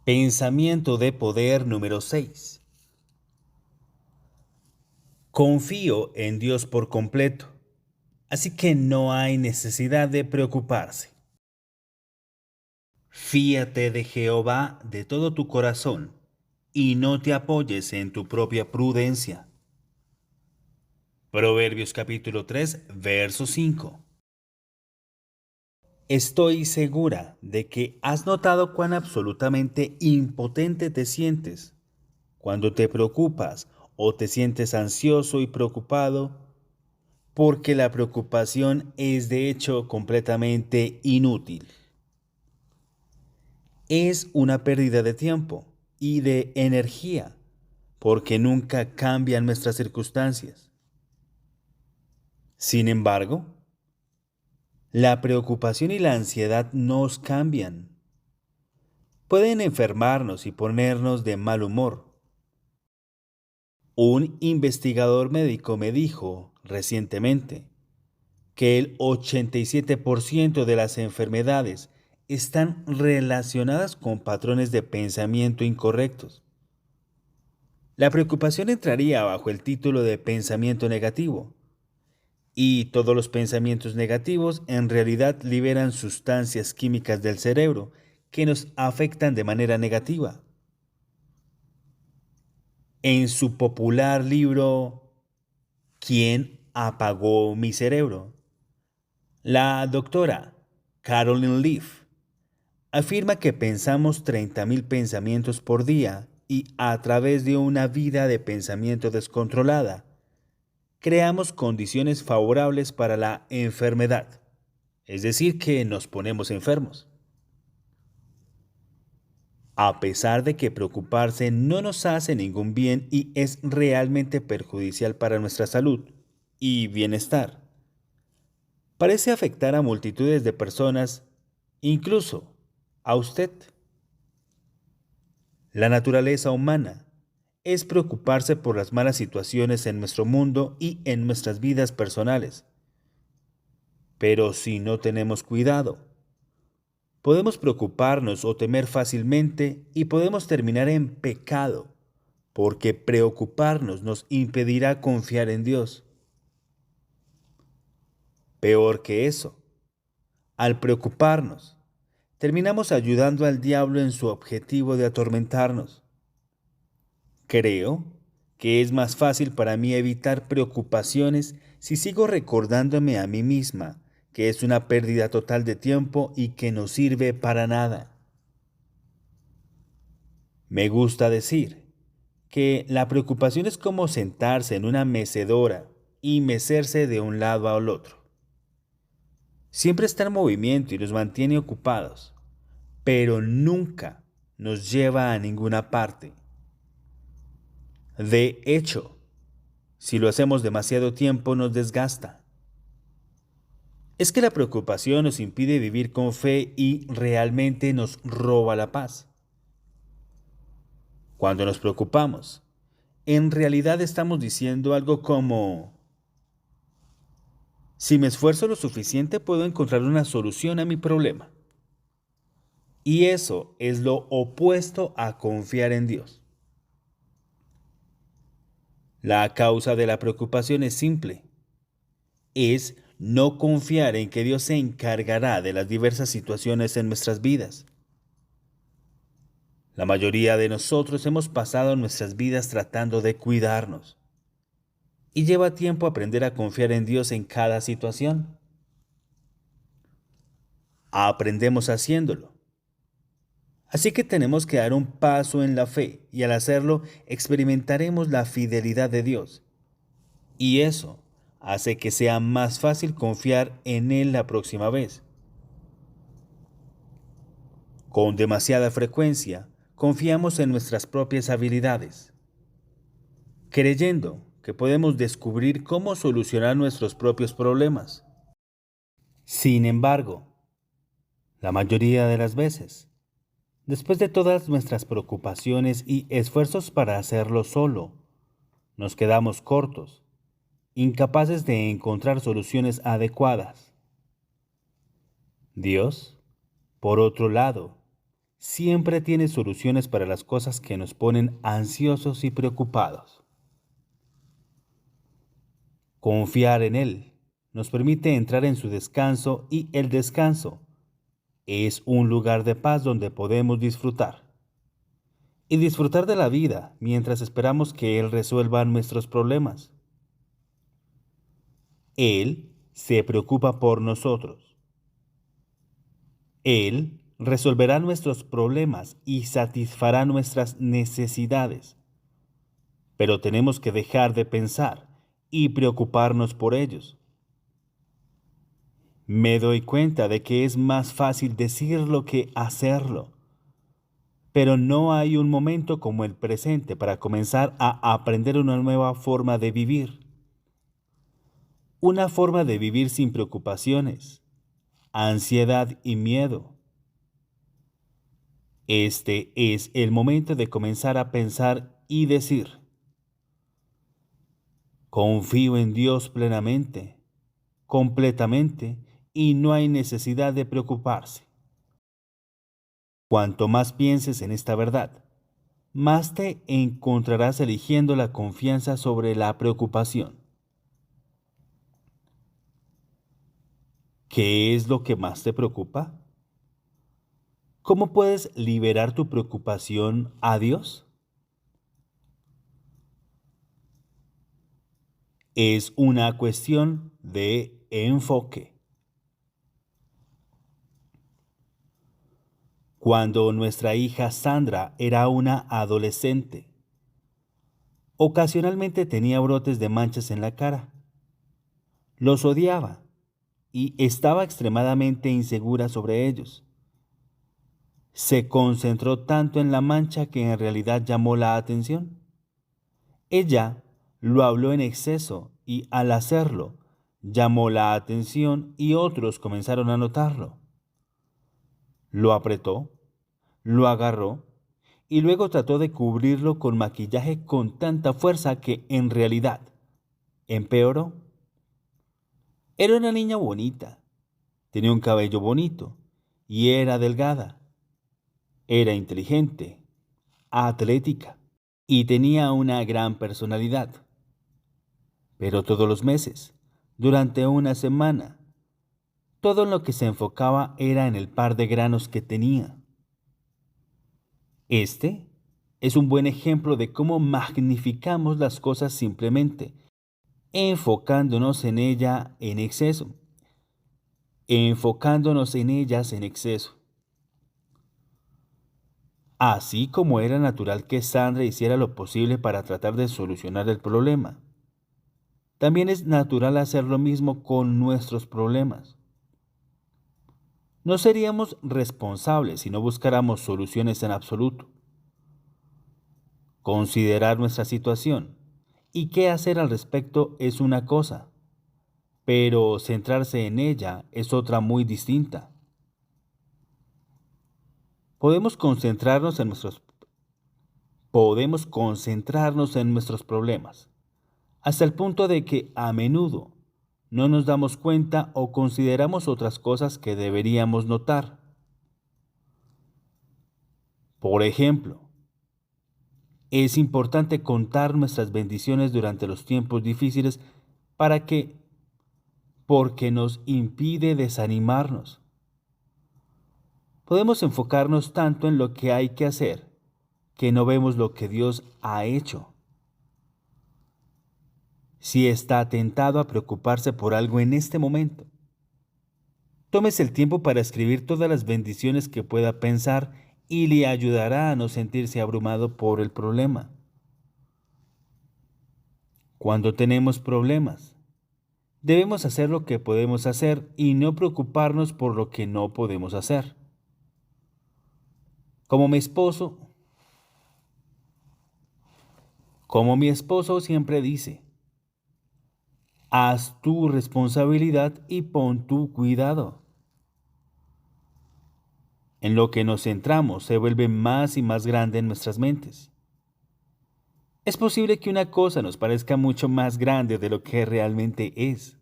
Pensamiento de poder número 6. Confío en Dios por completo, así que no hay necesidad de preocuparse. Fíate de Jehová de todo tu corazón y no te apoyes en tu propia prudencia. Proverbios capítulo 3, verso 5. Estoy segura de que has notado cuán absolutamente impotente te sientes cuando te preocupas o te sientes ansioso y preocupado, porque la preocupación es de hecho completamente inútil. Es una pérdida de tiempo y de energía, porque nunca cambian nuestras circunstancias. Sin embargo, la preocupación y la ansiedad nos cambian. Pueden enfermarnos y ponernos de mal humor. Un investigador médico me dijo recientemente que el 87% de las enfermedades están relacionadas con patrones de pensamiento incorrectos. La preocupación entraría bajo el título de pensamiento negativo, y todos los pensamientos negativos en realidad liberan sustancias químicas del cerebro que nos afectan de manera negativa. En su popular libro ¿Quién apagó mi cerebro?, la doctora Caroline Leaf afirma que pensamos 30.000 pensamientos por día y a través de una vida de pensamiento descontrolada, creamos condiciones favorables para la enfermedad, es decir, que nos ponemos enfermos. A pesar de que preocuparse no nos hace ningún bien y es realmente perjudicial para nuestra salud y bienestar, parece afectar a multitudes de personas, incluso a usted. La naturaleza humana es preocuparse por las malas situaciones en nuestro mundo y en nuestras vidas personales. Pero si no tenemos cuidado, podemos preocuparnos o temer fácilmente y podemos terminar en pecado, porque preocuparnos nos impedirá confiar en Dios. Peor que eso, al preocuparnos, terminamos ayudando al diablo en su objetivo de atormentarnos. Creo que es más fácil para mí evitar preocupaciones si sigo recordándome a mí misma que es una pérdida total de tiempo y que no sirve para nada. Me gusta decir que la preocupación es como sentarse en una mecedora y mecerse de un lado al otro. Siempre está en movimiento y nos mantiene ocupados, pero nunca nos lleva a ninguna parte. De hecho, si lo hacemos demasiado tiempo nos desgasta. Es que la preocupación nos impide vivir con fe y realmente nos roba la paz. Cuando nos preocupamos, en realidad estamos diciendo algo como: si me esfuerzo lo suficiente puedo encontrar una solución a mi problema. Y eso es lo opuesto a confiar en Dios. La causa de la preocupación es simple. Es no confiar en que Dios se encargará de las diversas situaciones en nuestras vidas. La mayoría de nosotros hemos pasado nuestras vidas tratando de cuidarnos. Y lleva tiempo aprender a confiar en Dios en cada situación. Aprendemos haciéndolo. Así que tenemos que dar un paso en la fe y al hacerlo experimentaremos la fidelidad de Dios. Y eso hace que sea más fácil confiar en Él la próxima vez. Con demasiada frecuencia, confiamos en nuestras propias habilidades, creyendo que podemos descubrir cómo solucionar nuestros propios problemas. Sin embargo, la mayoría de las veces, después de todas nuestras preocupaciones y esfuerzos para hacerlo solo, nos quedamos cortos, incapaces de encontrar soluciones adecuadas. Dios, por otro lado, siempre tiene soluciones para las cosas que nos ponen ansiosos y preocupados. Confiar en Él nos permite entrar en su descanso y el descanso es un lugar de paz donde podemos disfrutar. Y disfrutar de la vida mientras esperamos que Él resuelva nuestros problemas. Él se preocupa por nosotros. Él resolverá nuestros problemas y satisfará nuestras necesidades. Pero tenemos que dejar de pensar y preocuparnos por ellos. Me doy cuenta de que es más fácil decirlo que hacerlo. Pero no hay un momento como el presente para comenzar a aprender una nueva forma de vivir. Una forma de vivir sin preocupaciones, ansiedad y miedo. Este es el momento de comenzar a pensar y decir, confío en Dios plenamente, completamente, y no hay necesidad de preocuparse. Cuanto más pienses en esta verdad, más te encontrarás eligiendo la confianza sobre la preocupación. ¿Qué es lo que más te preocupa? ¿Cómo puedes liberar tu preocupación a Dios? Es una cuestión de enfoque. Cuando nuestra hija Sandra era una adolescente, ocasionalmente tenía brotes de manchas en la cara. Los odiaba y estaba extremadamente insegura sobre ellos. Se concentró tanto en la mancha que en realidad llamó la atención. Ella lo habló en exceso y al hacerlo, llamó la atención y otros comenzaron a notarlo. Lo apretó, lo agarró y luego trató de cubrirlo con maquillaje con tanta fuerza que en realidad empeoró. Era una niña bonita, tenía un cabello bonito y era delgada. Era inteligente, atlética y tenía una gran personalidad. Pero todos los meses, durante una semana, todo en lo que se enfocaba era en el par de granos que tenía. Este es un buen ejemplo de cómo magnificamos las cosas simplemente, enfocándonos en ella en exceso, enfocándonos en ellas en exceso. Así como era natural que Sandra hiciera lo posible para tratar de solucionar el problema, también es natural hacer lo mismo con nuestros problemas. No seríamos responsables si no buscáramos soluciones en absoluto. Considerar nuestra situación y qué hacer al respecto es una cosa, pero centrarse en ella es otra muy distinta. Podemos concentrarnos en nuestros, podemos concentrarnos en nuestros problemas, hasta el punto de que a menudo no nos damos cuenta o consideramos otras cosas que deberíamos notar. Por ejemplo, es importante contar nuestras bendiciones durante los tiempos difíciles para que, porque nos impide desanimarnos. Podemos enfocarnos tanto en lo que hay que hacer que no vemos lo que Dios ha hecho. Si está tentado a preocuparse por algo en este momento, tómese el tiempo para escribir todas las bendiciones que pueda pensar y le ayudará a no sentirse abrumado por el problema. Cuando tenemos problemas, debemos hacer lo que podemos hacer y no preocuparnos por lo que no podemos hacer. Como mi esposo, como mi esposo siempre dice, haz tu responsabilidad y pon tu cuidado. En lo que nos centramos se vuelve más y más grande en nuestras mentes. Es posible que una cosa nos parezca mucho más grande de lo que realmente es.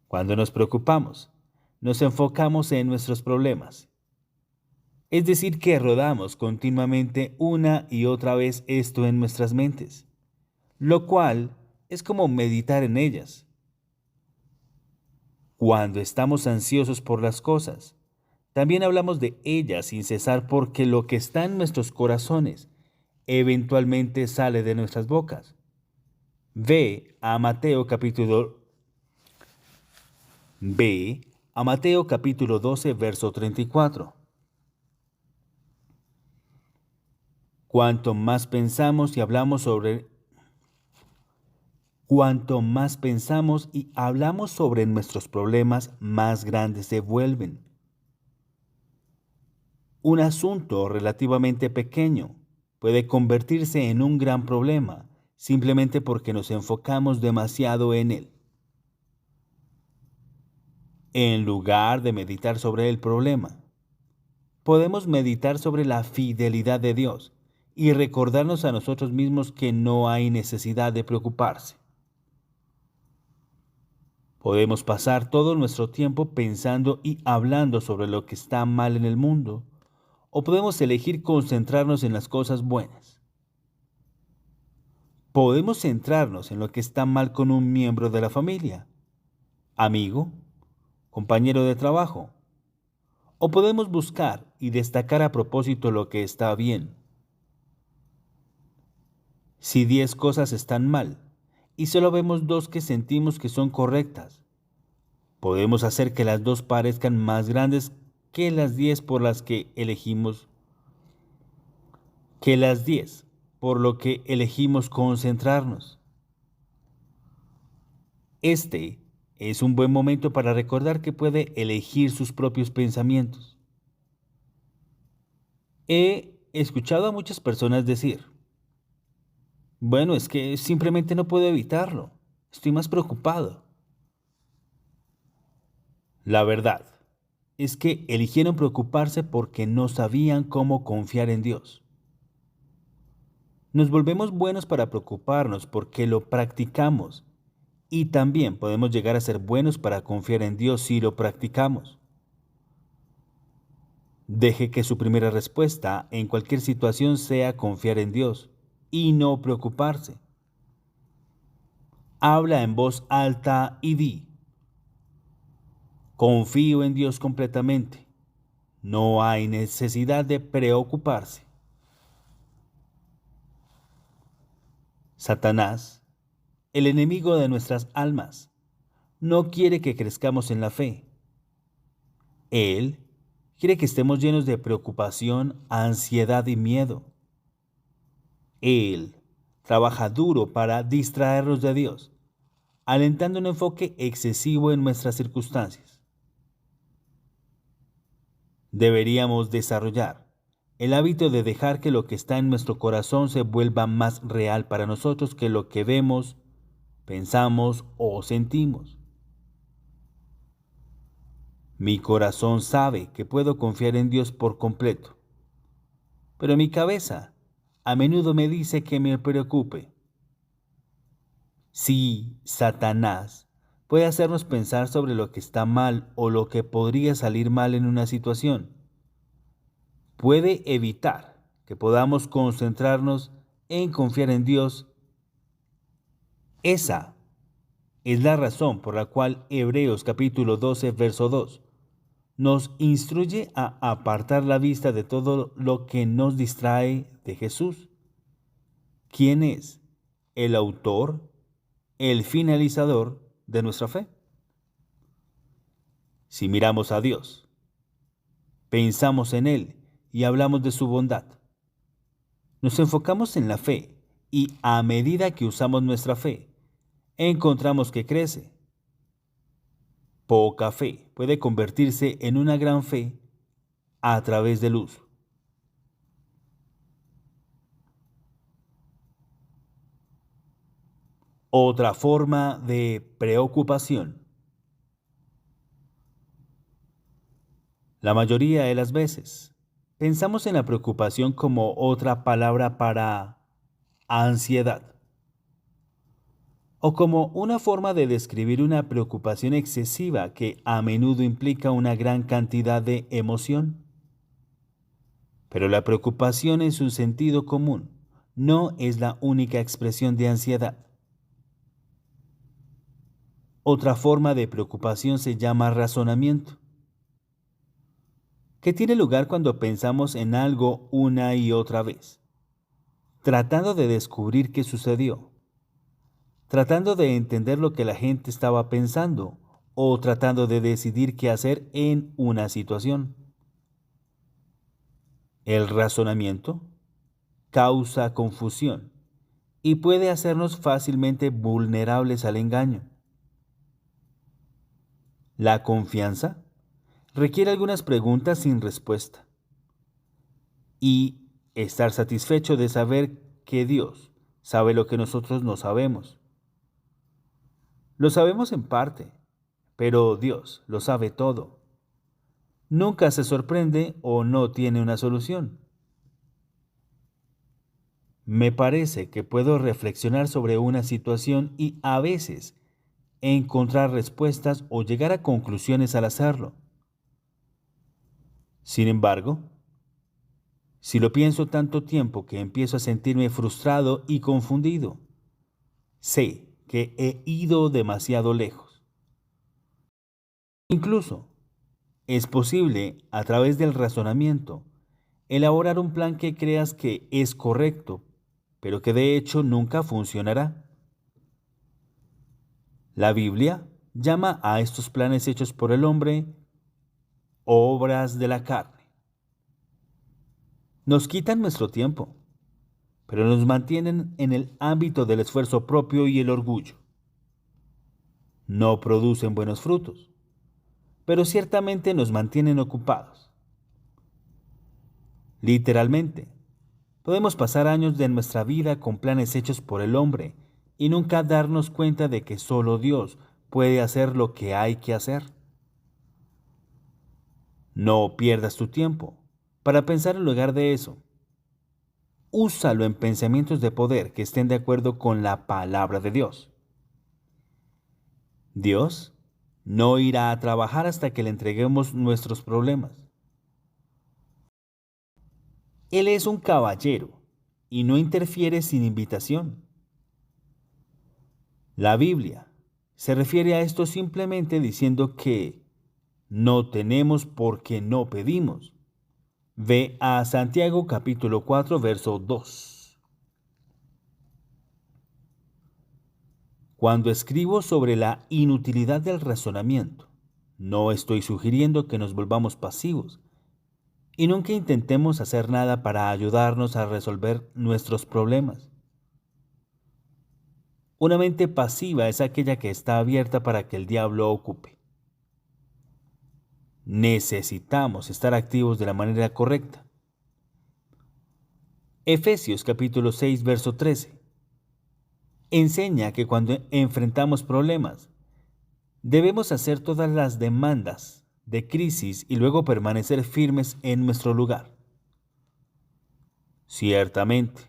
Cuando nos preocupamos, nos enfocamos en nuestros problemas. Es decir, que rodamos continuamente una y otra vez esto en nuestras mentes, lo cual es como meditar en ellas. Cuando estamos ansiosos por las cosas, también hablamos de ellas sin cesar porque lo que está en nuestros corazones eventualmente sale de nuestras bocas. Ve a Mateo capítulo Ve a Mateo capítulo 12, verso 34. Cuanto más pensamos y hablamos sobre Cuanto más pensamos y hablamos sobre nuestros problemas, más grandes se vuelven. Un asunto relativamente pequeño puede convertirse en un gran problema simplemente porque nos enfocamos demasiado en él. En lugar de meditar sobre el problema, podemos meditar sobre la fidelidad de Dios y recordarnos a nosotros mismos que no hay necesidad de preocuparse. Podemos pasar todo nuestro tiempo pensando y hablando sobre lo que está mal en el mundo, o podemos elegir concentrarnos en las cosas buenas. Podemos centrarnos en lo que está mal con un miembro de la familia, amigo, compañero de trabajo, o podemos buscar y destacar a propósito lo que está bien. Si 10 cosas están mal y solo vemos 2 que sentimos que son correctas, podemos hacer que las 2 parezcan más grandes que las 10 por las que elegimos, por lo que elegimos concentrarnos. Este es un buen momento para recordar que puede elegir sus propios pensamientos. He escuchado a muchas personas decir, bueno, es que simplemente no puedo evitarlo, estoy más preocupado. La verdad es que eligieron preocuparse porque no sabían cómo confiar en Dios. Nos volvemos buenos para preocuparnos porque lo practicamos y también podemos llegar a ser buenos para confiar en Dios si lo practicamos. Deje que su primera respuesta en cualquier situación sea confiar en Dios y no preocuparse. Habla en voz alta y di, confío en Dios completamente. No hay necesidad de preocuparse. Satanás, el enemigo de nuestras almas, no quiere que crezcamos en la fe. Él quiere que estemos llenos de preocupación, ansiedad y miedo. Él trabaja duro para distraernos de Dios, alentando un enfoque excesivo en nuestras circunstancias. Deberíamos desarrollar el hábito de dejar que lo que está en nuestro corazón se vuelva más real para nosotros que lo que vemos, pensamos o sentimos. Mi corazón sabe que puedo confiar en Dios por completo, pero mi cabeza a menudo me dice que me preocupe. Sí, Satanás puede hacernos pensar sobre lo que está mal o lo que podría salir mal en una situación. Puede evitar que podamos concentrarnos en confiar en Dios. Esa es la razón por la cual Hebreos capítulo 12, verso 2 nos instruye a apartar la vista de todo lo que nos distrae de Jesús, quien es el autor, el finalizador de nuestra fe. Si miramos a Dios, pensamos en Él y hablamos de su bondad, nos enfocamos en la fe y a medida que usamos nuestra fe, encontramos que crece. Poca fe puede convertirse en una gran fe a través del uso. Otra forma de preocupación. La mayoría de las veces pensamos en la preocupación como otra palabra para ansiedad o como una forma de describir una preocupación excesiva que a menudo implica una gran cantidad de emoción. Pero la preocupación en su sentido común no es la única expresión de ansiedad. Otra forma de preocupación se llama razonamiento, que tiene lugar cuando pensamos en algo una y otra vez, tratando de descubrir qué sucedió, tratando de entender lo que la gente estaba pensando o tratando de decidir qué hacer en una situación. El razonamiento causa confusión y puede hacernos fácilmente vulnerables al engaño. La confianza requiere algunas preguntas sin respuesta y estar satisfecho de saber que Dios sabe lo que nosotros no sabemos. Lo sabemos en parte, pero Dios lo sabe todo. Nunca se sorprende o no tiene una solución. Me parece que puedo reflexionar sobre una situación y a veces encontrar respuestas o llegar a conclusiones al hacerlo. Sin embargo, si lo pienso tanto tiempo que empiezo a sentirme frustrado y confundido, sé que he ido demasiado lejos. Incluso, es posible, a través del razonamiento, elaborar un plan que creas que es correcto, pero que de hecho nunca funcionará. La Biblia llama a estos planes hechos por el hombre obras de la carne. Nos quitan nuestro tiempo, pero nos mantienen en el ámbito del esfuerzo propio y el orgullo. No producen buenos frutos, pero ciertamente nos mantienen ocupados. Literalmente, podemos pasar años de nuestra vida con planes hechos por el hombre y nunca darnos cuenta de que solo Dios puede hacer lo que hay que hacer. No pierdas tu tiempo para pensar en lugar de eso. Úsalo en pensamientos de poder que estén de acuerdo con la palabra de Dios. Dios no irá a trabajar hasta que le entreguemos nuestros problemas. Él es un caballero y no interfiere sin invitación. La Biblia se refiere a esto simplemente diciendo que no tenemos porque no pedimos. Ve a Santiago capítulo 4, verso 2. Cuando escribo sobre la inutilidad del razonamiento, no estoy sugiriendo que nos volvamos pasivos y nunca intentemos hacer nada para ayudarnos a resolver nuestros problemas. Una mente pasiva es aquella que está abierta para que el diablo ocupe. Necesitamos estar activos de la manera correcta. Efesios capítulo 6, verso 13 enseña que cuando enfrentamos problemas, debemos hacer todas las demandas de crisis y luego permanecer firmes en nuestro lugar. Ciertamente,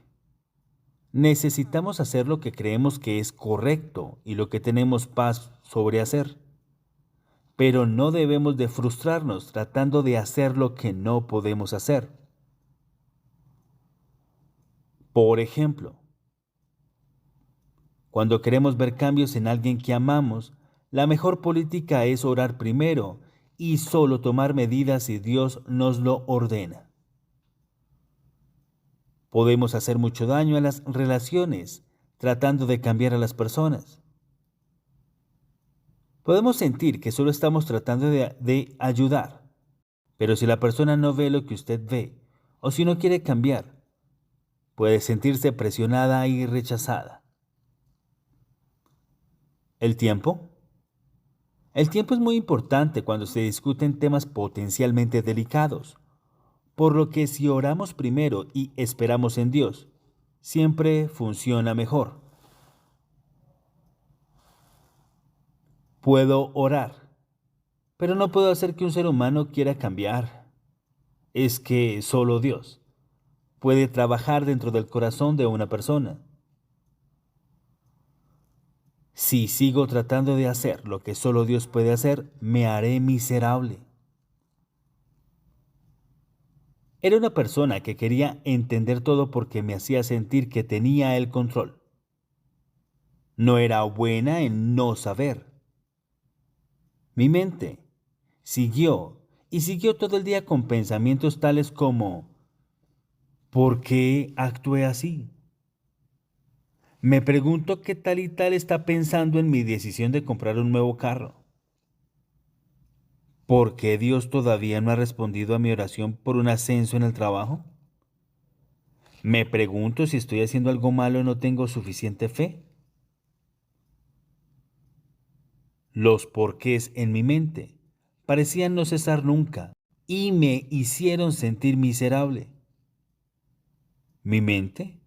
necesitamos hacer lo que creemos que es correcto y lo que tenemos paz sobre hacer, pero no debemos de frustrarnos tratando de hacer lo que no podemos hacer. Por ejemplo, cuando queremos ver cambios en alguien que amamos, la mejor política es orar primero y solo tomar medidas si Dios nos lo ordena. Podemos hacer mucho daño a las relaciones tratando de cambiar a las personas. Podemos sentir que solo estamos tratando de ayudar, pero si la persona no ve lo que usted ve, o si no quiere cambiar, puede sentirse presionada y rechazada. ¿El tiempo? El tiempo es muy importante cuando se discuten temas potencialmente delicados, por lo que si oramos primero y esperamos en Dios, siempre funciona mejor. Puedo orar, pero no puedo hacer que un ser humano quiera cambiar. Es que solo Dios puede trabajar dentro del corazón de una persona. Si sigo tratando de hacer lo que solo Dios puede hacer, me haré miserable. Era una persona que quería entender todo porque me hacía sentir que tenía el control. No era buena en no saber. Mi mente siguió y siguió todo el día con pensamientos tales como ¿por qué actué así? Me pregunto qué tal y tal está pensando en mi decisión de comprar un nuevo carro. ¿Por qué Dios todavía no ha respondido a mi oración por un ascenso en el trabajo? Me pregunto si estoy haciendo algo malo o no tengo suficiente fe. Los porqués en mi mente parecían no cesar nunca y me hicieron sentir miserable. Mi mente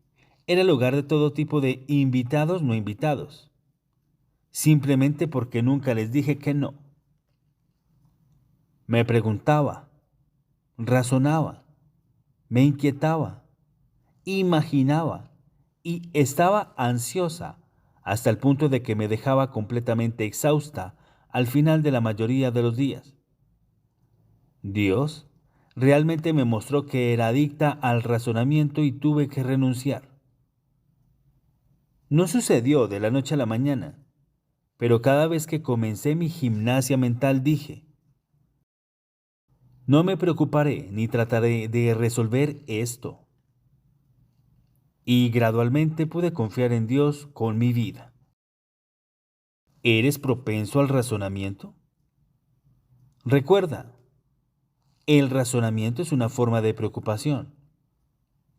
era el hogar de todo tipo de invitados no invitados, simplemente porque nunca les dije que no. Me preguntaba, razonaba, me inquietaba, imaginaba y estaba ansiosa hasta el punto de que me dejaba completamente exhausta al final de la mayoría de los días. Dios realmente me mostró que era adicta al razonamiento y tuve que renunciar. No sucedió de la noche a la mañana, pero cada vez que comencé mi gimnasia mental dije, no me preocuparé ni trataré de resolver esto. Y gradualmente pude confiar en Dios con mi vida. ¿Eres propenso al razonamiento? Recuerda, el razonamiento es una forma de preocupación,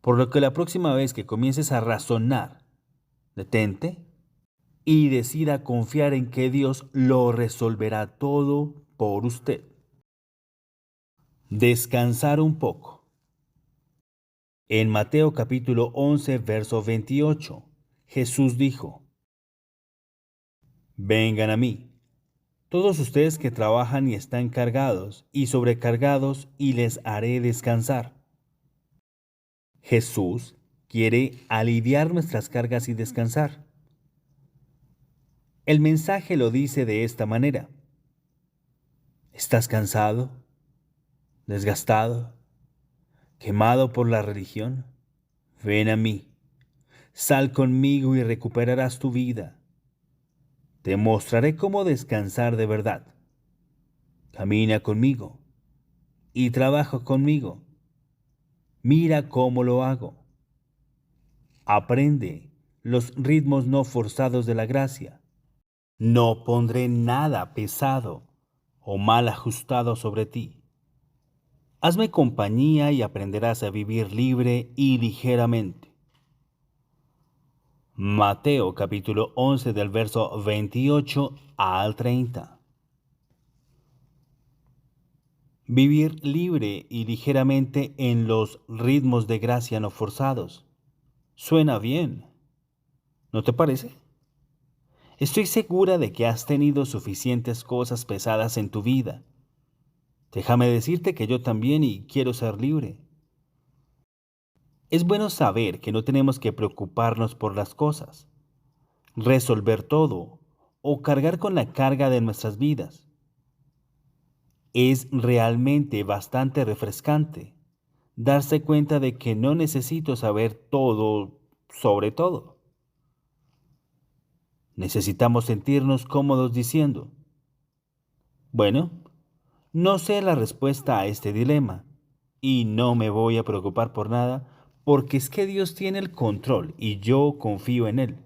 por lo que la próxima vez que comiences a razonar, detente y decida confiar en que Dios lo resolverá todo por usted. Descansar un poco. En Mateo capítulo 11, verso 28, Jesús dijo, vengan a mí, todos ustedes que trabajan y están cargados y sobrecargados, y les haré descansar. Jesús quiere aliviar nuestras cargas y descansar. El mensaje lo dice de esta manera. ¿Estás cansado? ¿Desgastado? ¿Quemado por la religión? Ven a mí. Sal conmigo y recuperarás tu vida. Te mostraré cómo descansar de verdad. Camina conmigo y trabaja conmigo. Mira cómo lo hago. Aprende los ritmos no forzados de la gracia. No pondré nada pesado o mal ajustado sobre ti. Hazme compañía y aprenderás a vivir libre y ligeramente. Mateo capítulo 11 del verso 28 al 30. Vivir libre y ligeramente en los ritmos de gracia no forzados. Suena bien, ¿no te parece? Estoy segura de que has tenido suficientes cosas pesadas en tu vida. Déjame decirte que yo también y quiero ser libre. Es bueno saber que no tenemos que preocuparnos por las cosas, resolver todo o cargar con la carga de nuestras vidas. Es realmente bastante refrescante darse cuenta de que no necesito saber todo sobre todo. Necesitamos sentirnos cómodos diciendo, bueno, no sé la respuesta a este dilema y no me voy a preocupar por nada porque es que Dios tiene el control y yo confío en Él.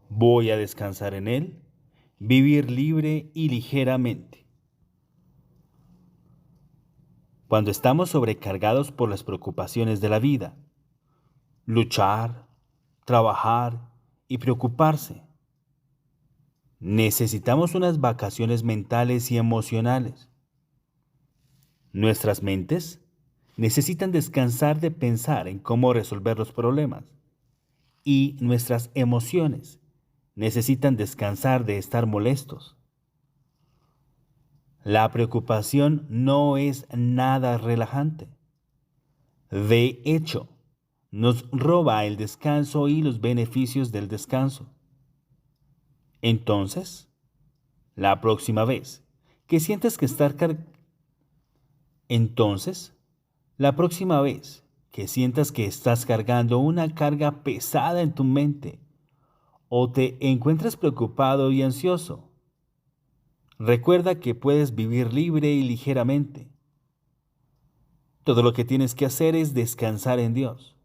Voy a descansar en Él, vivir libre y ligeramente. Cuando estamos sobrecargados por las preocupaciones de la vida, luchar, trabajar y preocuparse, necesitamos unas vacaciones mentales y emocionales. Nuestras mentes necesitan descansar de pensar en cómo resolver los problemas y nuestras emociones necesitan descansar de estar molestos. La preocupación no es nada relajante. De hecho, nos roba el descanso y los beneficios del descanso. Entonces, la próxima vez que sientas que estar entonces, La próxima vez que sientas que estás cargando una carga pesada en tu mente o te encuentres preocupado y ansioso, recuerda que puedes vivir libre y ligeramente. Todo lo que tienes que hacer es descansar en Dios.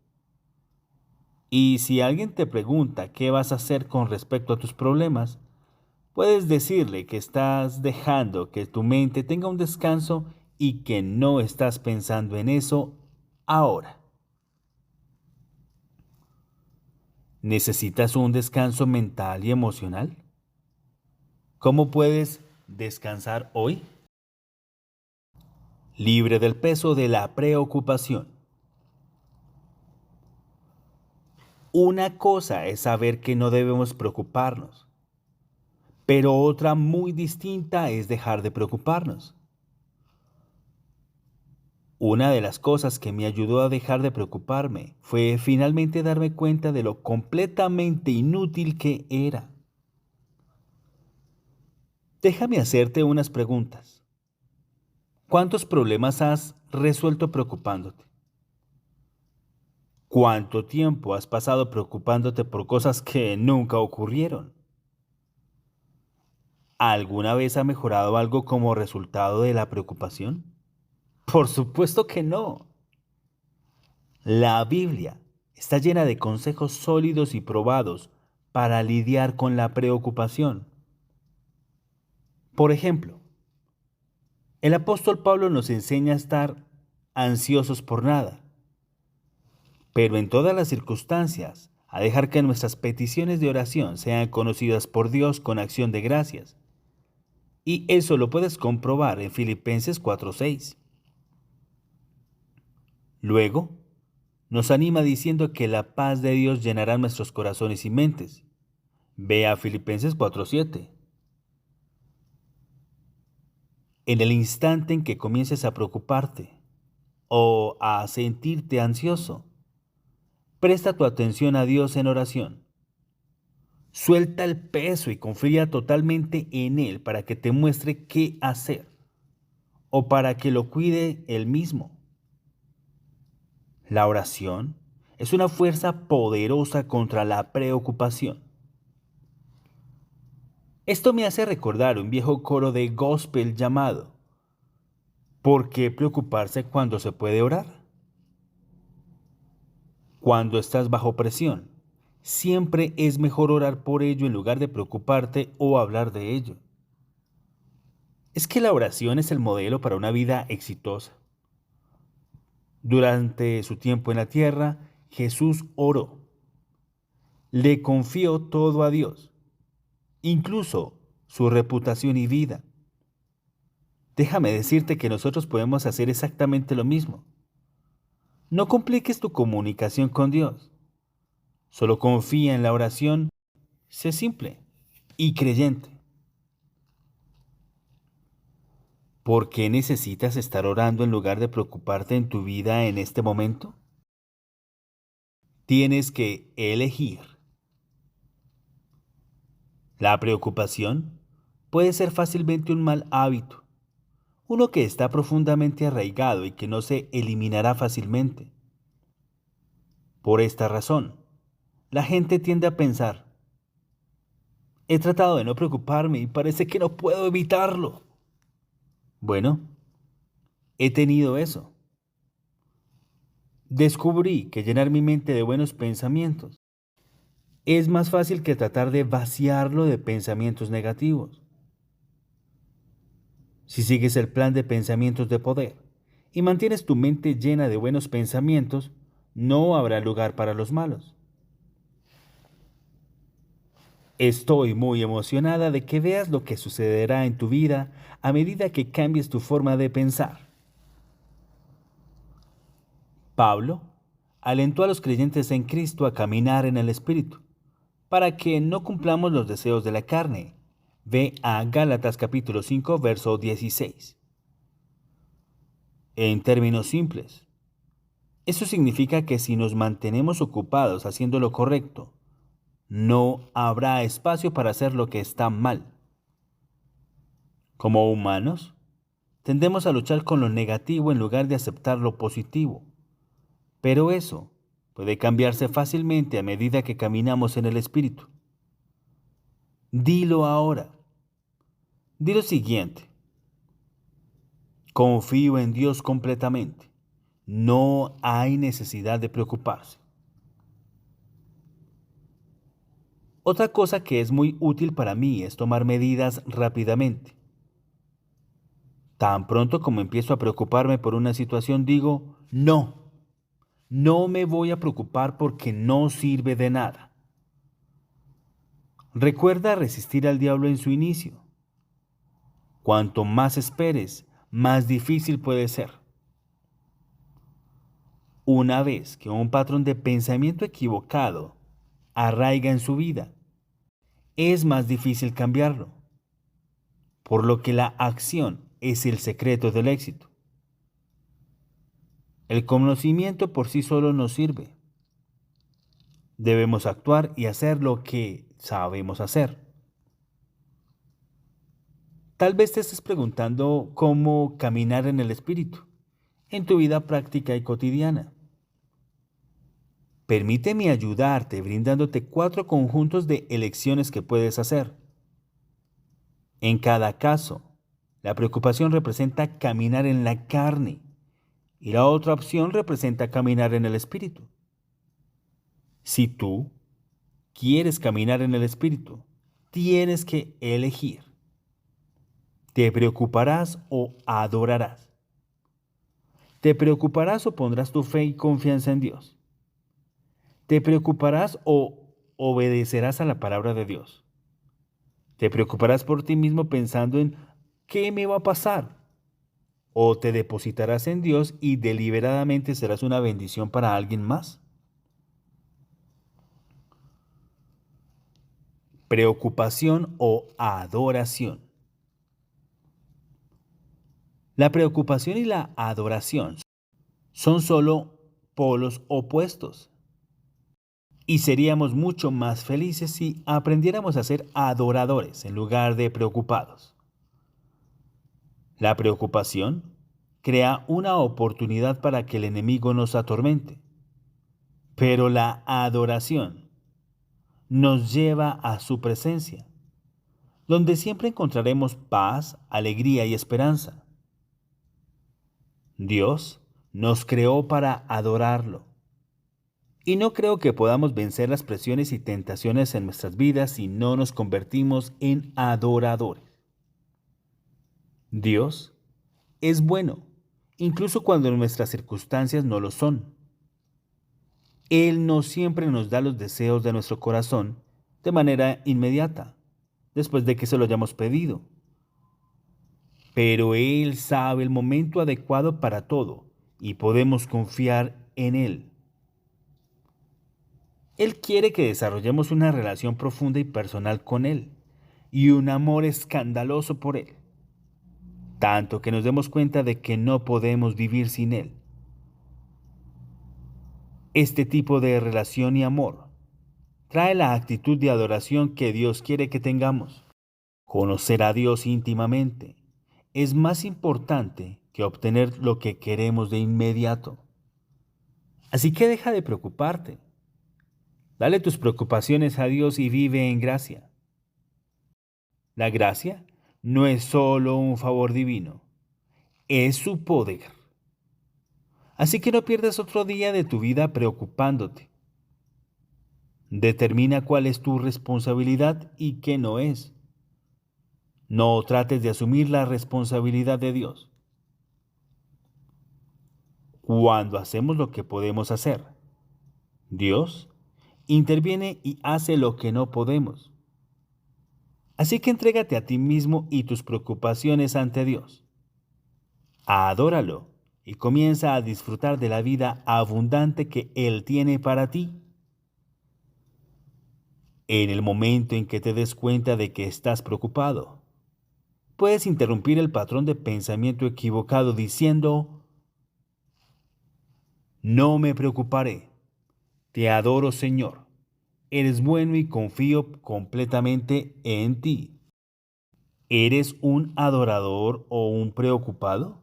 Y si alguien te pregunta qué vas a hacer con respecto a tus problemas, puedes decirle que estás dejando que tu mente tenga un descanso y que no estás pensando en eso ahora. ¿Necesitas un descanso mental y emocional? ¿Cómo puedes descansar hoy? Libre del peso de la preocupación. Una cosa es saber que no debemos preocuparnos, pero otra muy distinta es dejar de preocuparnos. Una de las cosas que me ayudó a dejar de preocuparme fue finalmente darme cuenta de lo completamente inútil que era. Déjame hacerte unas preguntas. ¿Cuántos problemas has resuelto preocupándote? ¿Cuánto tiempo has pasado preocupándote por cosas que nunca ocurrieron? ¿Alguna vez ha mejorado algo como resultado de la preocupación? Por supuesto que no. La Biblia está llena de consejos sólidos y probados para lidiar con la preocupación. Por ejemplo, el apóstol Pablo nos enseña a estar ansiosos por nada, pero en todas las circunstancias, a dejar que nuestras peticiones de oración sean conocidas por Dios con acción de gracias. Y eso lo puedes comprobar en Filipenses 4:6. Luego, nos anima diciendo que la paz de Dios llenará nuestros corazones y mentes. Ve a Filipenses 4:7. En el instante en que comiences a preocuparte o a sentirte ansioso, presta tu atención a Dios en oración. Suelta el peso y confía totalmente en Él para que te muestre qué hacer o para que lo cuide Él mismo. La oración es una fuerza poderosa contra la preocupación. Esto me hace recordar un viejo coro de gospel llamado ¿Por qué preocuparse cuando se puede orar? Cuando estás bajo presión, siempre es mejor orar por ello en lugar de preocuparte o hablar de ello. Es que la oración es el modelo para una vida exitosa. Durante su tiempo en la tierra, Jesús oró. Le confió todo a Dios, incluso su reputación y vida. Déjame decirte que nosotros podemos hacer exactamente lo mismo. No compliques tu comunicación con Dios. Solo confía en la oración. Sé simple y creyente. ¿Por qué necesitas estar orando en lugar de preocuparte en tu vida en este momento? Tienes que elegir. La preocupación puede ser fácilmente un mal hábito, uno que está profundamente arraigado y que no se eliminará fácilmente. Por esta razón, la gente tiende a pensar, he tratado de no preocuparme y parece que no puedo evitarlo. Bueno, he tenido eso. Descubrí que llenar mi mente de buenos pensamientos es más fácil que tratar de vaciarlo de pensamientos negativos. Si sigues el plan de pensamientos de poder y mantienes tu mente llena de buenos pensamientos, no habrá lugar para los malos. Estoy muy emocionada de que veas lo que sucederá en tu vida a medida que cambies tu forma de pensar. Pablo alentó a los creyentes en Cristo a caminar en el Espíritu, para que no cumplamos los deseos de la carne. Ve a Gálatas capítulo 5, verso 16. En términos simples, eso significa que si nos mantenemos ocupados haciendo lo correcto, no habrá espacio para hacer lo que está mal. Como humanos, Tendemos a luchar con lo negativo en lugar de aceptar lo positivo, pero eso puede cambiarse fácilmente a medida que caminamos en el Espíritu. Dilo ahora. Di lo siguiente: confío en Dios completamente. No hay necesidad de preocuparse. Otra cosa que es muy útil para mí es tomar medidas rápidamente. Tan pronto como empiezo a preocuparme por una situación, digo, no me voy a preocupar porque no sirve de nada. Recuerda resistir al diablo en su inicio. Cuanto más esperes, más difícil puede ser. Una vez que un patrón de pensamiento equivocado arraiga en su vida, es más difícil cambiarlo, por lo que la acción es el secreto del éxito. El conocimiento por sí solo no sirve. Debemos actuar y hacer lo que sabemos hacer. Tal vez te estés preguntando cómo caminar en el Espíritu en tu vida práctica y cotidiana. Permíteme ayudarte brindándote 4 conjuntos de elecciones que puedes hacer. En cada caso, la preocupación representa caminar en la carne y la otra opción representa caminar en el Espíritu. Si tú quieres caminar en el Espíritu, tienes que elegir. ¿Te preocuparás o adorarás? ¿Te preocuparás o pondrás tu fe y confianza en Dios? ¿Te preocuparás o obedecerás a la palabra de Dios? ¿Te preocuparás por ti mismo pensando en qué me va a pasar? ¿O te depositarás en Dios y deliberadamente serás una bendición para alguien más? Preocupación o adoración. La preocupación y la adoración son solo polos opuestos. Y seríamos mucho más felices si aprendiéramos a ser adoradores en lugar de preocupados. La preocupación crea una oportunidad para que el enemigo nos atormente, pero la adoración nos lleva a su presencia, donde siempre encontraremos paz, alegría y esperanza. Dios nos creó para adorarlo. Y no creo que podamos vencer las presiones y tentaciones en nuestras vidas si no nos convertimos en adoradores. Dios es bueno, incluso cuando nuestras circunstancias no lo son. Él no siempre nos da los deseos de nuestro corazón de manera inmediata, después de que se lo hayamos pedido. Pero Él sabe el momento adecuado para todo y podemos confiar en Él. Él quiere que desarrollemos una relación profunda y personal con Él y un amor escandaloso por Él, tanto que nos demos cuenta de que no podemos vivir sin Él. Este tipo de relación y amor trae la actitud de adoración que Dios quiere que tengamos. Conocer a Dios íntimamente es más importante que obtener lo que queremos de inmediato. Así que deja de preocuparte. Dale tus preocupaciones a Dios y vive en gracia. La gracia no es solo un favor divino, es su poder. Así que no pierdas otro día de tu vida preocupándote. Determina cuál es tu responsabilidad y qué no es. No trates de asumir la responsabilidad de Dios. Cuando hacemos lo que podemos hacer, Dios interviene y hace lo que no podemos. Así que entrégate a ti mismo y tus preocupaciones ante Dios. Adóralo y comienza a disfrutar de la vida abundante que Él tiene para ti. En el momento en que te des cuenta de que estás preocupado, puedes interrumpir el patrón de pensamiento equivocado diciendo: no me preocuparé. Te adoro, Señor. Eres bueno y confío completamente en ti. ¿Eres un adorador o un preocupado?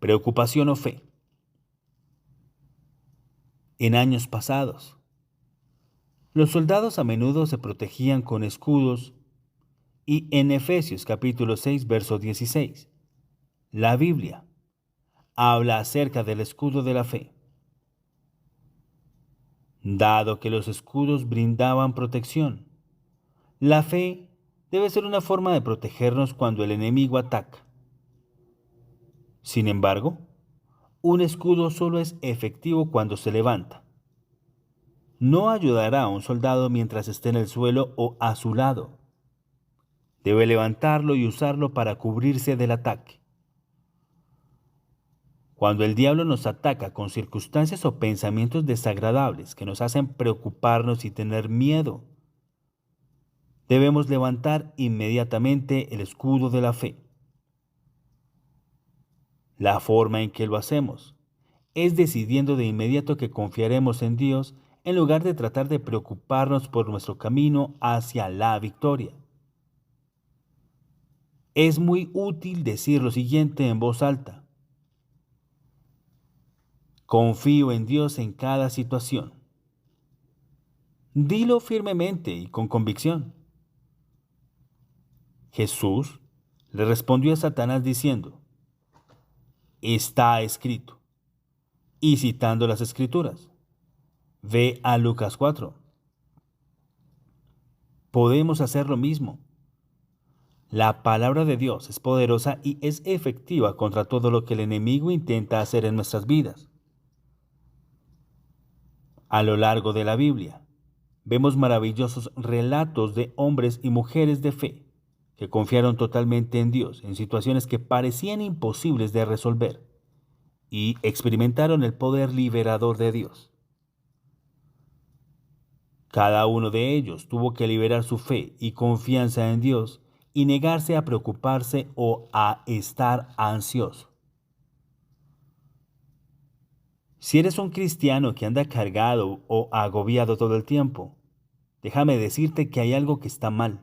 Preocupación o fe. En años pasados, los soldados a menudo se protegían con escudos y en Efesios capítulo 6, verso 16, la Biblia habla acerca del escudo de la fe. Dado que los escudos brindaban protección, la fe debe ser una forma de protegernos cuando el enemigo ataca. Sin embargo, un escudo solo es efectivo cuando se levanta. No ayudará a un soldado mientras esté en el suelo o a su lado. Debe levantarlo y usarlo para cubrirse del ataque. Cuando el diablo nos ataca con circunstancias o pensamientos desagradables que nos hacen preocuparnos y tener miedo, debemos levantar inmediatamente el escudo de la fe. La forma en que lo hacemos es decidiendo de inmediato que confiaremos en Dios en lugar de tratar de preocuparnos por nuestro camino hacia la victoria. Es muy útil decir lo siguiente en voz alta: confío en Dios en cada situación. Dilo firmemente y con convicción. Jesús le respondió a Satanás diciendo: está escrito. Y citando las escrituras, ve a Lucas 4. Podemos hacer lo mismo. La palabra de Dios es poderosa y es efectiva contra todo lo que el enemigo intenta hacer en nuestras vidas. A lo largo de la Biblia, vemos maravillosos relatos de hombres y mujeres de fe que confiaron totalmente en Dios en situaciones que parecían imposibles de resolver y experimentaron el poder liberador de Dios. Cada uno de ellos tuvo que liberar su fe y confianza en Dios y negarse a preocuparse o a estar ansioso. Si eres un cristiano que anda cargado o agobiado todo el tiempo, déjame decirte que hay algo que está mal.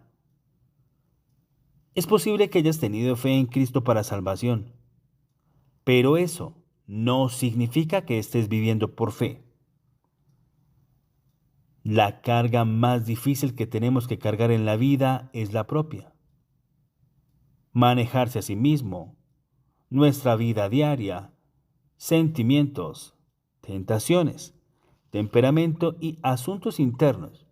Es posible que hayas tenido fe en Cristo para salvación, pero eso no significa que estés viviendo por fe. La carga más difícil que tenemos que cargar en la vida es la propia. Manejarse a sí mismo, nuestra vida diaria, sentimientos, tentaciones, temperamento y asuntos internos.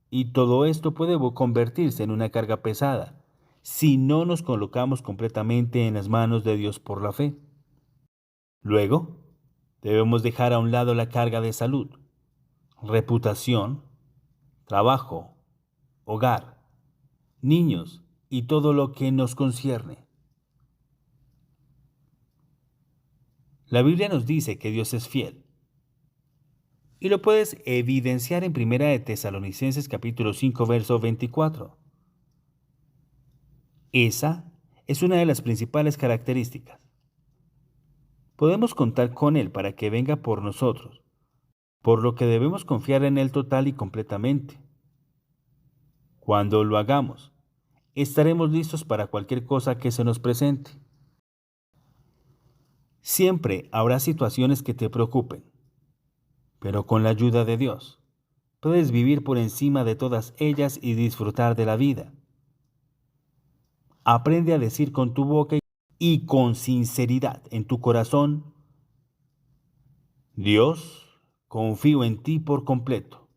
Y todo esto puede convertirse en una carga pesada si no nos colocamos completamente en las manos de Dios por la fe. Luego, debemos dejar a un lado la carga de salud, reputación, trabajo, hogar, niños y todo lo que nos concierne. La Biblia nos dice que Dios es fiel. Y lo puedes evidenciar en Primera de Tesalonicenses capítulo 5, verso 24. Esa es una de las principales características. Podemos contar con Él para que venga por nosotros, por lo que debemos confiar en Él total y completamente. Cuando lo hagamos, estaremos listos para cualquier cosa que se nos presente. Siempre habrá situaciones que te preocupen, pero con la ayuda de Dios, puedes vivir por encima de todas ellas y disfrutar de la vida. Aprende a decir con tu boca y con sinceridad en tu corazón: Dios, confío en ti por completo.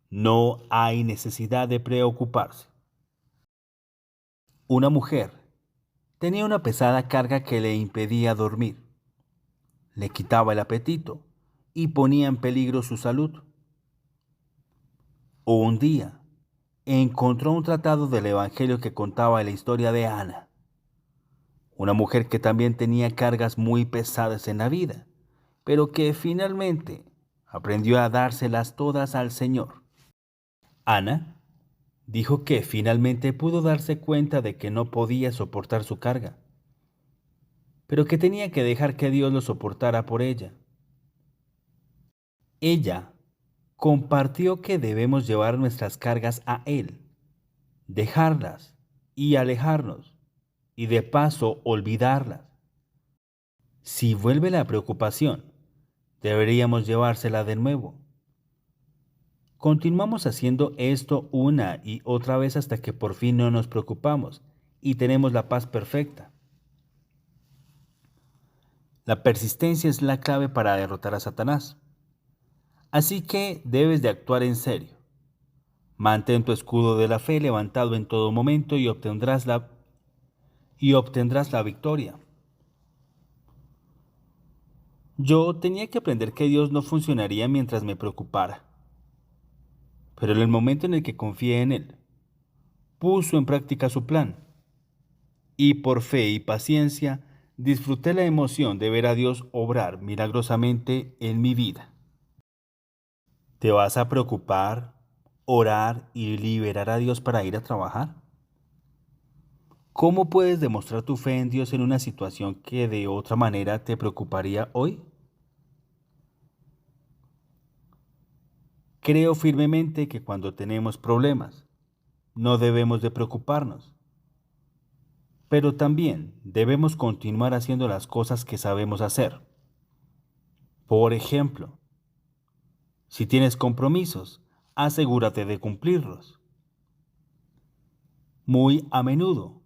No hay necesidad de preocuparse. Una mujer tenía una pesada carga que le impedía dormir, le quitaba el apetito y ponía en peligro su salud. Un día, encontró un tratado del Evangelio que contaba la historia de Ana, una mujer que también tenía cargas muy pesadas en la vida, pero que finalmente aprendió a dárselas todas al Señor. Ana dijo que finalmente pudo darse cuenta de que no podía soportar su carga, pero que tenía que dejar que Dios lo soportara por ella. Ella compartió que debemos llevar nuestras cargas a Él, dejarlas y alejarnos, y de paso olvidarlas. Si vuelve la preocupación, deberíamos llevársela de nuevo. Continuamos haciendo esto una y otra vez hasta que por fin no nos preocupamos y tenemos la paz perfecta. La persistencia es la clave para derrotar a Satanás. Así que debes de actuar en serio. Mantén tu escudo de la fe levantado en todo momento y obtendrás la victoria. Yo tenía que aprender que Dios no funcionaría mientras me preocupara. Pero en el momento en el que confié en Él, puso en práctica su plan, y por fe y paciencia disfruté la emoción de ver a Dios obrar milagrosamente en mi vida. ¿Te vas a preocupar, orar y liberar a Dios para ir a trabajar? ¿Cómo puedes demostrar tu fe en Dios en una situación que de otra manera te preocuparía hoy? Creo firmemente que cuando tenemos problemas, no debemos de preocuparnos, pero también debemos continuar haciendo las cosas que sabemos hacer. Por ejemplo, si tienes compromisos, asegúrate de cumplirlos. Muy a menudo,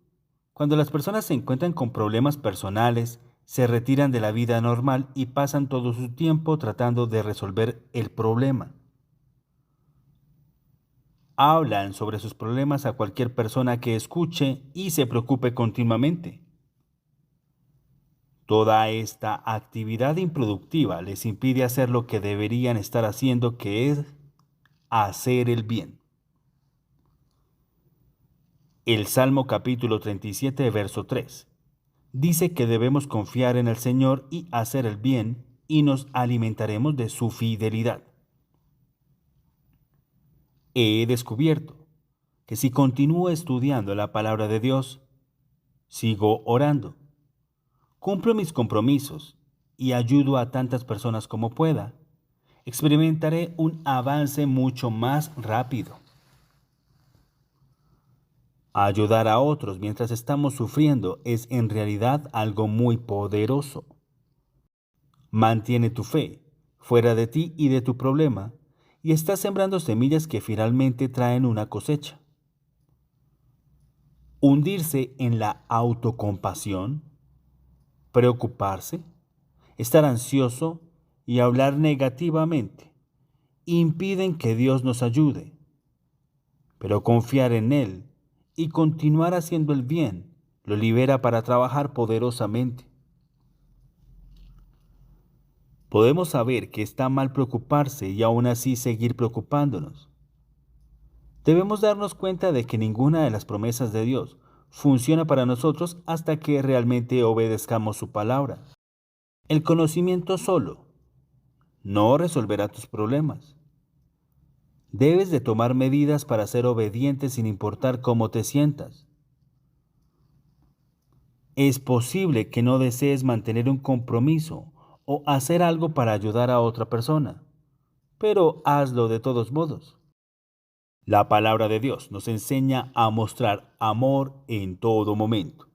cuando las personas se encuentran con problemas personales, se retiran de la vida normal y pasan todo su tiempo tratando de resolver el problema. Hablan sobre sus problemas a cualquier persona que escuche y se preocupe continuamente. Toda esta actividad improductiva les impide hacer lo que deberían estar haciendo, que es hacer el bien. El Salmo capítulo 37, verso 3, dice que debemos confiar en el Señor y hacer el bien, y nos alimentaremos de su fidelidad. He descubierto que si continúo estudiando la palabra de Dios, sigo orando, cumplo mis compromisos y ayudo a tantas personas como pueda, experimentaré un avance mucho más rápido. Ayudar a otros mientras estamos sufriendo es en realidad algo muy poderoso. Mantiene tu fe fuera de ti y de tu problema, y estás sembrando semillas que finalmente traen una cosecha. Hundirse en la autocompasión, preocuparse, estar ansioso y hablar negativamente impiden que Dios nos ayude, pero confiar en Él y continuar haciendo el bien lo libera para trabajar poderosamente. Podemos saber que está mal preocuparse y aún así seguir preocupándonos. Debemos darnos cuenta de que ninguna de las promesas de Dios funciona para nosotros hasta que realmente obedezcamos su palabra. El conocimiento solo no resolverá tus problemas. Debes de tomar medidas para ser obediente sin importar cómo te sientas. Es posible que no desees mantener un compromiso o hacer algo para ayudar a otra persona, pero hazlo de todos modos. La palabra de Dios nos enseña a mostrar amor en todo momento.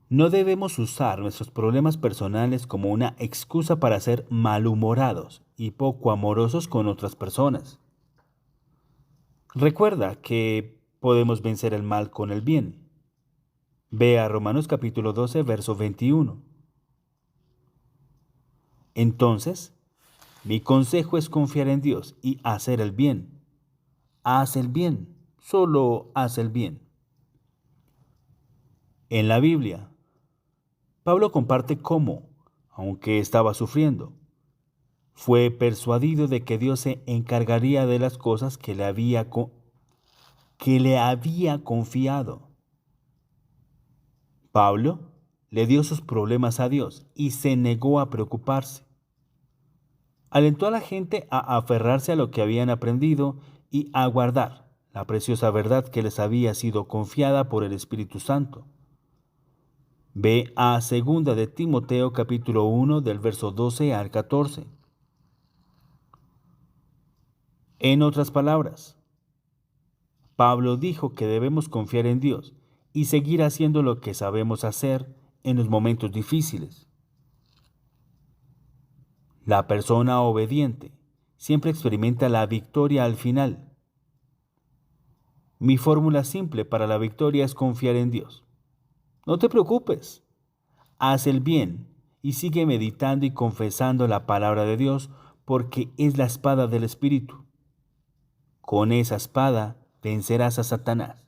No debemos usar nuestros problemas personales como una excusa para ser malhumorados y poco amorosos con otras personas. Recuerda que podemos vencer el mal con el bien. Ve a Romanos capítulo 12, verso 21. Entonces, mi consejo es confiar en Dios y hacer el bien. Haz el bien, solo haz el bien. En la Biblia, Pablo comparte cómo, aunque estaba sufriendo, fue persuadido de que Dios se encargaría de las cosas que le había confiado. Pablo le dio sus problemas a Dios y se negó a preocuparse. Alentó a la gente a aferrarse a lo que habían aprendido y a guardar la preciosa verdad que les había sido confiada por el Espíritu Santo. Ve a 2 de Timoteo capítulo 1 del verso 12 al 14. En otras palabras, Pablo dijo que debemos confiar en Dios y seguir haciendo lo que sabemos hacer en los momentos difíciles. La persona obediente siempre experimenta la victoria al final. Mi fórmula simple para la victoria es confiar en Dios. No te preocupes, haz el bien y sigue meditando y confesando la palabra de Dios porque es la espada del Espíritu. Con esa espada vencerás a Satanás.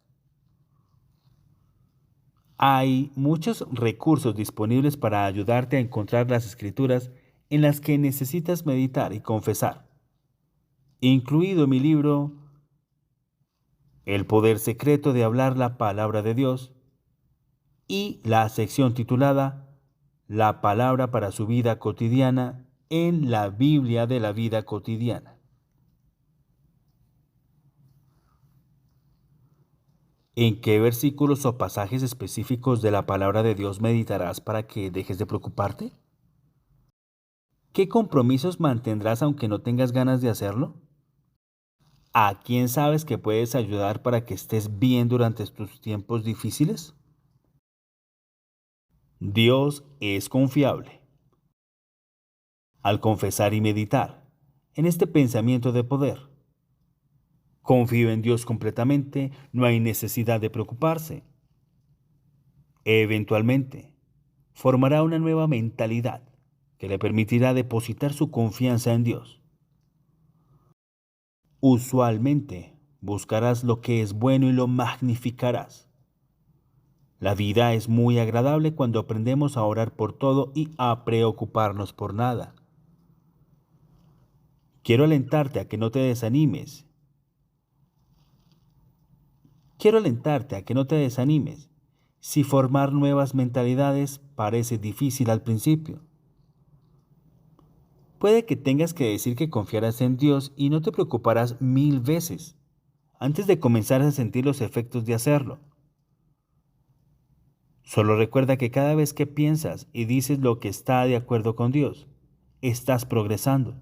Hay muchos recursos disponibles para ayudarte a encontrar las escrituras en las que necesitas meditar y confesar, incluido mi libro El poder secreto de hablar la palabra de Dios y la sección titulada La palabra para su vida cotidiana en la Biblia de la vida cotidiana. ¿En qué versículos o pasajes específicos de la palabra de Dios meditarás para que dejes de preocuparte? ¿Qué compromisos mantendrás aunque no tengas ganas de hacerlo? ¿A quién sabes que puedes ayudar para que estés bien durante tus tiempos difíciles? Dios es confiable. Al confesar y meditar en este pensamiento de poder, confío en Dios completamente, no hay necesidad de preocuparse. Eventualmente, formará una nueva mentalidad que le permitirá depositar su confianza en Dios. Usualmente, buscarás lo que es bueno y lo magnificarás. La vida es muy agradable cuando aprendemos a orar por todo y a preocuparnos por nada. Quiero alentarte a que no te desanimes. Quiero alentarte a que no te desanimes si formar nuevas mentalidades parece difícil al principio. Puede que tengas que decir que confiarás en Dios y no te preocuparás 1000 veces antes de comenzar a sentir los efectos de hacerlo. Solo recuerda que cada vez que piensas y dices lo que está de acuerdo con Dios, estás progresando.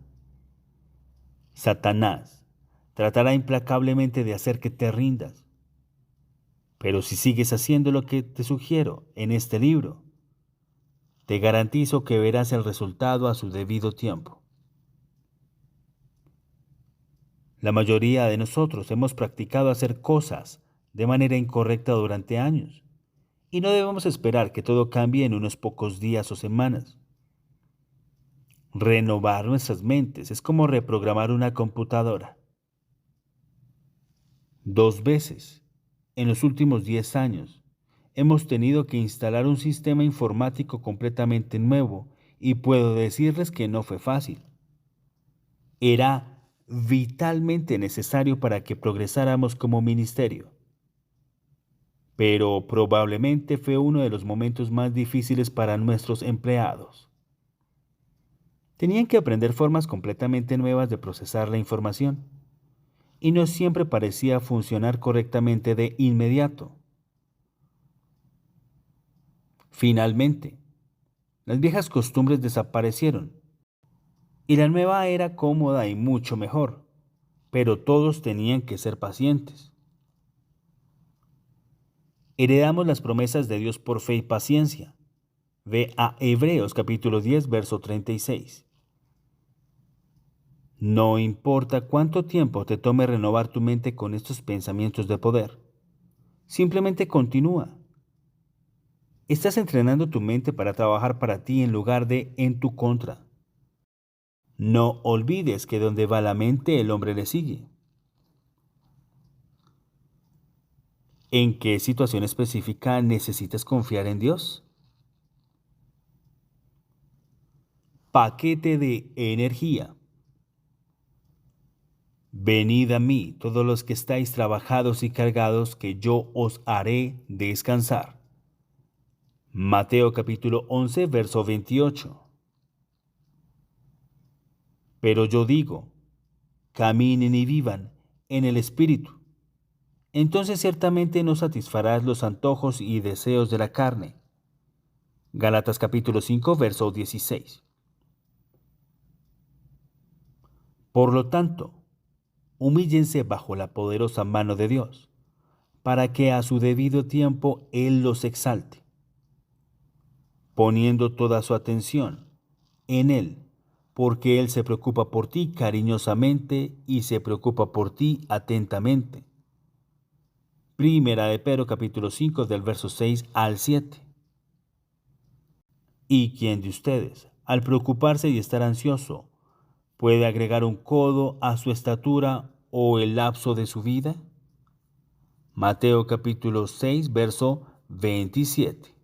Satanás tratará implacablemente de hacer que te rindas. Pero si sigues haciendo lo que te sugiero en este libro, te garantizo que verás el resultado a su debido tiempo. La mayoría de nosotros hemos practicado hacer cosas de manera incorrecta durante años, y no debemos esperar que todo cambie en unos pocos días o semanas. Renovar nuestras mentes es como reprogramar una computadora. 2 veces en los últimos 10 años hemos tenido que instalar un sistema informático completamente nuevo y puedo decirles que no fue fácil. Era vitalmente necesario para que progresáramos como ministerio, pero probablemente fue uno de los momentos más difíciles para nuestros empleados. Tenían que aprender formas completamente nuevas de procesar la información, y no siempre parecía funcionar correctamente de inmediato. Finalmente, las viejas costumbres desaparecieron y la nueva era cómoda y mucho mejor, pero todos tenían que ser pacientes. Heredamos las promesas de Dios por fe y paciencia. Ve a Hebreos capítulo 10, verso 36. No importa cuánto tiempo te tome renovar tu mente con estos pensamientos de poder, simplemente continúa. Estás entrenando tu mente para trabajar para ti en lugar de en tu contra. No olvides que donde va la mente el hombre le sigue. ¿En qué situación específica necesitas confiar en Dios? Paquete de energía. Venid a mí, todos los que estáis trabajados y cargados, que yo os haré descansar. Mateo capítulo 11, verso 28. Pero yo digo, caminen y vivan en el Espíritu. Entonces ciertamente no satisfarás los antojos y deseos de la carne. Gálatas capítulo 5, verso 16. Por lo tanto, humíllense bajo la poderosa mano de Dios, para que a su debido tiempo Él los exalte, poniendo toda su atención en Él, porque Él se preocupa por ti cariñosamente y se preocupa por ti atentamente. Primera de Pedro capítulo 5 del verso 6 al 7. ¿Y quién de ustedes, al preocuparse y estar ansioso, puede agregar un codo a su estatura o el lapso de su vida? Mateo capítulo 6 verso 27.